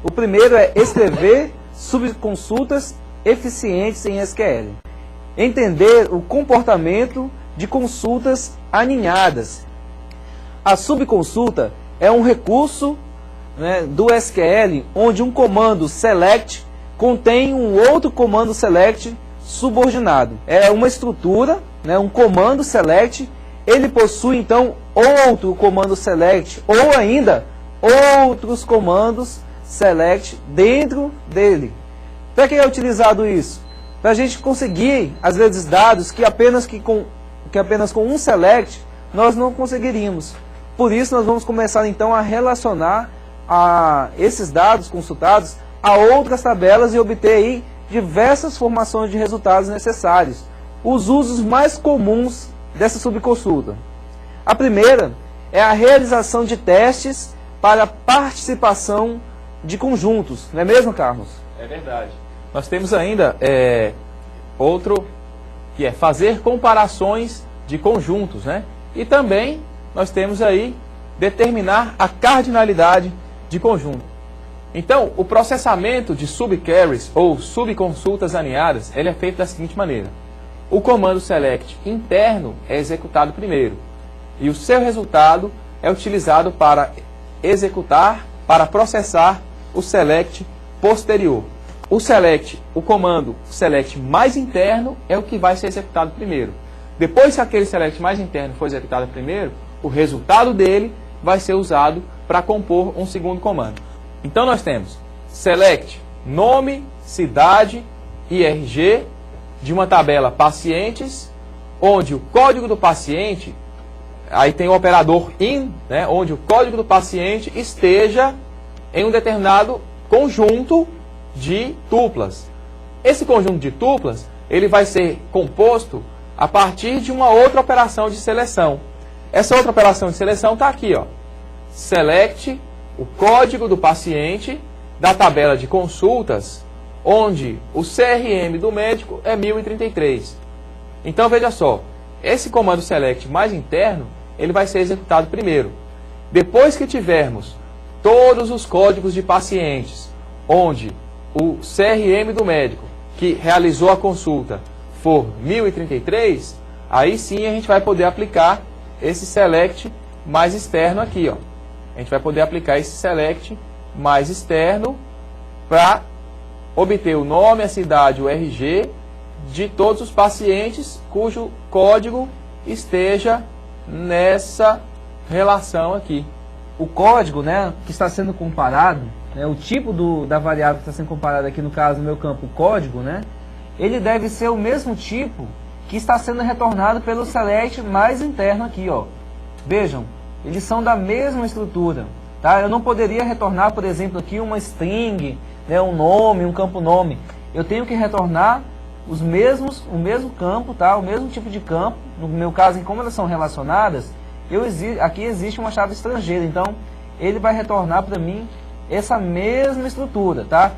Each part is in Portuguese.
O primeiro é escrever subconsultas eficientes em SQL. Entender o comportamento de consultas aninhadas. A subconsulta é um recurso, né, do SQL, onde um comando select contém um outro comando select subordinado. É uma estrutura, né, um comando select, ele possui então outro comando select, ou ainda outros comandos select dentro dele. Para que é utilizado isso? Para a gente conseguir, às vezes, dados que apenas com um select nós não conseguiríamos. Por isso nós vamos começar então a relacionar esses dados consultados a outras tabelas e obter aí diversas formações de resultados necessários. Os usos mais comuns dessa subconsulta. A primeira é a realização de testes para participação de conjuntos. Não é mesmo, Carlos? É verdade. Nós temos ainda outro, que é fazer comparações de conjuntos, né? E também nós temos aí determinar a cardinalidade de conjunto. Então, o processamento de subqueries ou subconsultas aninhadas, ele é feito da seguinte maneira. O comando select interno é executado primeiro e o seu resultado é utilizado para executar, para processar o select posterior. O comando select mais interno é o que vai ser executado primeiro. Depois que aquele select mais interno for executado primeiro, o resultado dele vai ser usado para compor um segundo comando. Então nós temos select nome, cidade e RG de uma tabela pacientes, onde o código do paciente, aí tem o operador in, né, onde o código do paciente esteja em um determinado conjunto de tuplas. Esse conjunto de tuplas, ele vai ser composto a partir de uma outra operação de seleção. Essa outra operação de seleção está aqui, ó. Select o código do paciente da tabela de consultas, onde o CRM do médico é 1033. Então veja só, esse comando select mais interno, ele vai ser executado primeiro. Depois que tivermos todos os códigos de pacientes, onde o CRM do médico que realizou a consulta for 1033, aí sim a gente vai poder aplicar esse select mais externo aqui, ó. A gente vai poder aplicar esse select mais externo para obter o nome, a cidade, o RG de todos os pacientes cujo código esteja nessa relação aqui. O código, né, que está sendo comparado, né, o tipo da variável que está sendo comparada aqui, no caso, no meu campo, o código, né, ele deve ser o mesmo tipo que está sendo retornado pelo select mais interno aqui, ó. Vejam, eles são da mesma estrutura, tá? Eu não poderia retornar, por exemplo, aqui uma string, né, um nome, um campo nome. Eu tenho que retornar o mesmo campo, tá? O mesmo tipo de campo. No meu caso, como elas são relacionadas, aqui existe uma chave estrangeira, então ele vai retornar para mim essa mesma estrutura, tá?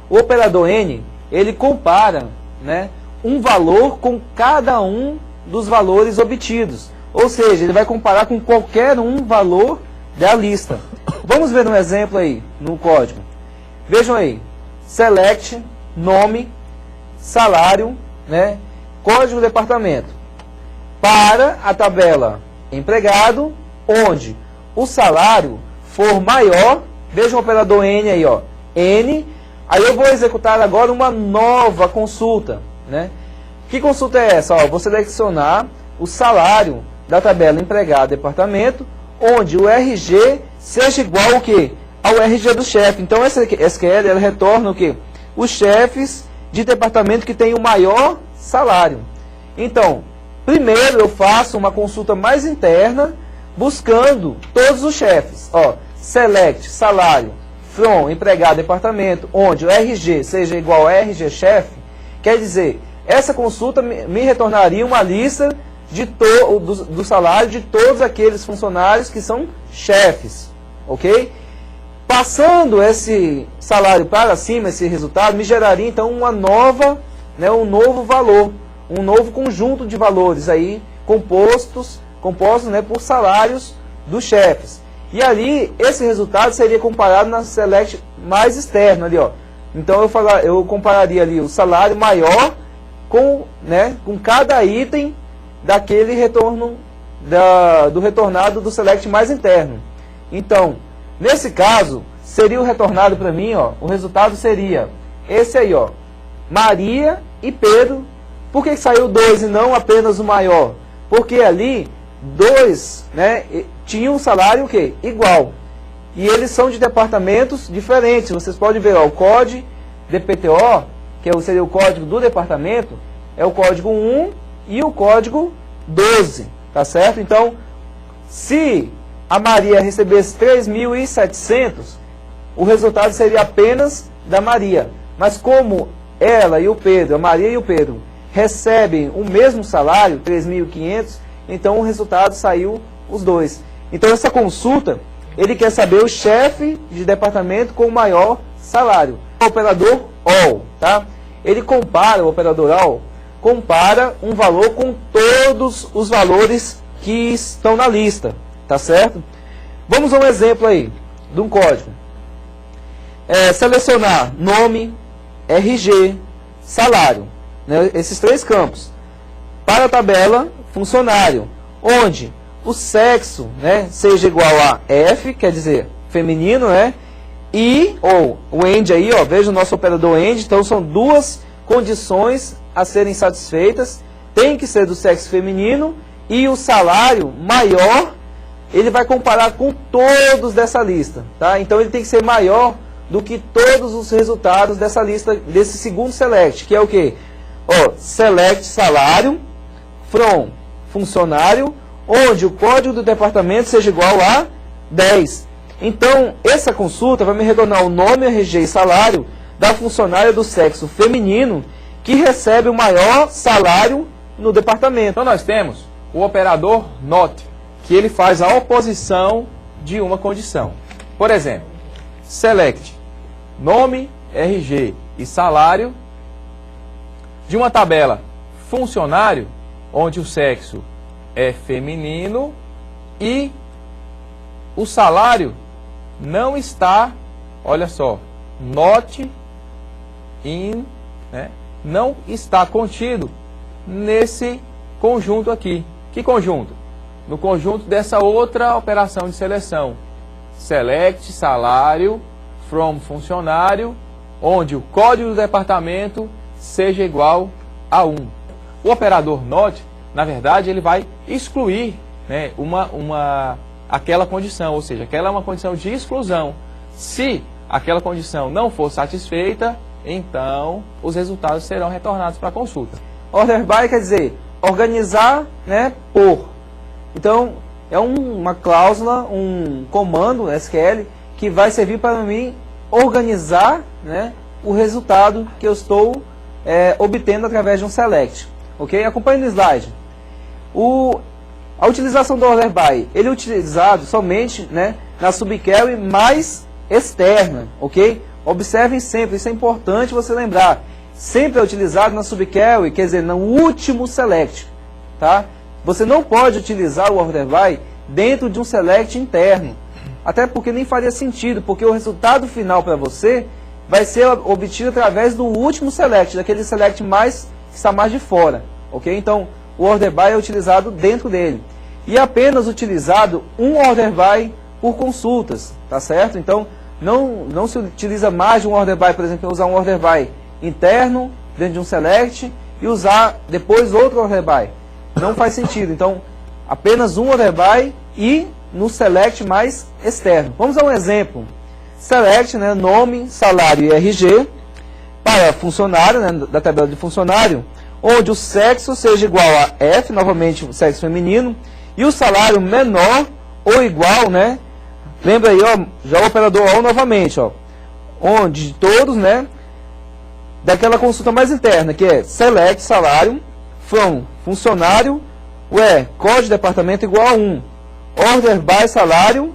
O operador N, ele compara, né, um valor com cada um dos valores obtidos. Ou seja, ele vai comparar com qualquer um valor da lista. Vamos ver um exemplo aí no código. Vejam aí, select, nome, salário, né, código do departamento. Para a tabela empregado, onde o salário for maior, veja o operador N aí, ó, N, aí eu vou executar agora uma nova consulta, né? Que consulta é essa? Ó, vou selecionar o salário da tabela empregado departamento, onde o RG seja igual ao quê? Ao RG do chefe. Então essa SQL ela retorna o quê? Os chefes de departamento que tem o maior salário. Então, primeiro eu faço uma consulta mais interna, buscando todos os chefes. Ó, select salário from empregado departamento, onde o RG seja igual ao RG chefe, quer dizer, essa consulta me retornaria uma lista do salário de todos aqueles funcionários que são chefes, ok? Passando esse salário para cima, esse resultado, me geraria então uma nova, né, um novo valor, um novo conjunto de valores aí compostos, né, por salários dos chefes. E ali, esse resultado seria comparado na select mais externa ali, ó. Então eu compararia ali o salário maior com cada item daquele retorno do retornado do select mais interno. Então, nesse caso, seria o retornado para mim, ó, o resultado seria esse aí, ó, Maria e Pedro. Por que saiu 2 e não apenas o maior? Porque ali, 2, tinham um salário o quê? Igual. E eles são de departamentos diferentes. Vocês podem ver, ó, o COD DPTO, que seria o código do departamento, é o código 1 e o código 12, tá certo? Então, se a Maria recebesse 3.700, o resultado seria apenas da Maria. Mas como ela e o Pedro, a Maria e o Pedro, recebem o mesmo salário, 3.500, então o resultado saiu os dois. Então essa consulta, ele quer saber o chefe de departamento com o maior salário. O operador ALL, tá? Ele compara, o operador ALL, compara um valor com todos os valores que estão na lista, tá certo? Vamos a um exemplo aí, de um código. Selecionar nome, RG, salário, né, esses 3 campos. Para a tabela, funcionário, onde o sexo, seja igual a F, quer dizer, feminino, e, ou o AND aí, ó, veja o nosso operador AND, então são 2 condições a serem satisfeitas, tem que ser do sexo feminino, e o salário maior, ele vai comparar com todos dessa lista, tá? Então ele tem que ser maior do que todos os resultados dessa lista, desse segundo select, que é o quê? Ó, select salário, from funcionário, onde o código do departamento seja igual a 10. Então, essa consulta vai me retornar o nome, RG e salário da funcionária do sexo feminino que recebe o maior salário no departamento. Então, nós temos o operador NOT, que ele faz a oposição de uma condição. Por exemplo, select nome, RG e salário de uma tabela funcionário, onde o sexo é feminino e o salário não está, olha só, not in, não está contido nesse conjunto aqui. Que conjunto? No conjunto dessa outra operação de seleção. Select salário from funcionário, onde o código do departamento seja igual a 1. O operador NOT, na verdade, ele vai excluir aquela condição, ou seja, aquela é uma condição de exclusão. Se aquela condição não for satisfeita, então os resultados serão retornados para a consulta. Order by quer dizer organizar, por. Então, é uma cláusula, um comando SQL que vai servir para mim organizar, o resultado que eu estou obtendo através de um select. Ok? Acompanhe no slide. A utilização do order by, ele é utilizado somente na subquery mais externa. Ok? Observem sempre, isso é importante você lembrar. Sempre é utilizado na subquery, quer dizer, no último select. Tá? Você não pode utilizar o order by dentro de um select interno. Até porque nem faria sentido, porque o resultado final para você vai ser obtido através do último select, daquele select que está mais de fora. Ok? Então, o order by é utilizado dentro dele. E é apenas utilizado um order by por consultas, tá certo? Então, não se utiliza mais de um order by, por exemplo, usar um order by interno dentro de um select e usar depois outro order by. Não faz sentido. Então, apenas um order by e no select mais externo. Vamos a um exemplo. Select, nome, salário e RG para funcionário, da tabela de funcionário, onde o sexo seja igual a F, novamente o sexo feminino, e o salário menor ou igual, lembra aí, ó, já o operador ALL novamente, ó, onde todos, daquela consulta mais interna, que é select salário, from funcionário, código de departamento igual a 1, order by salário,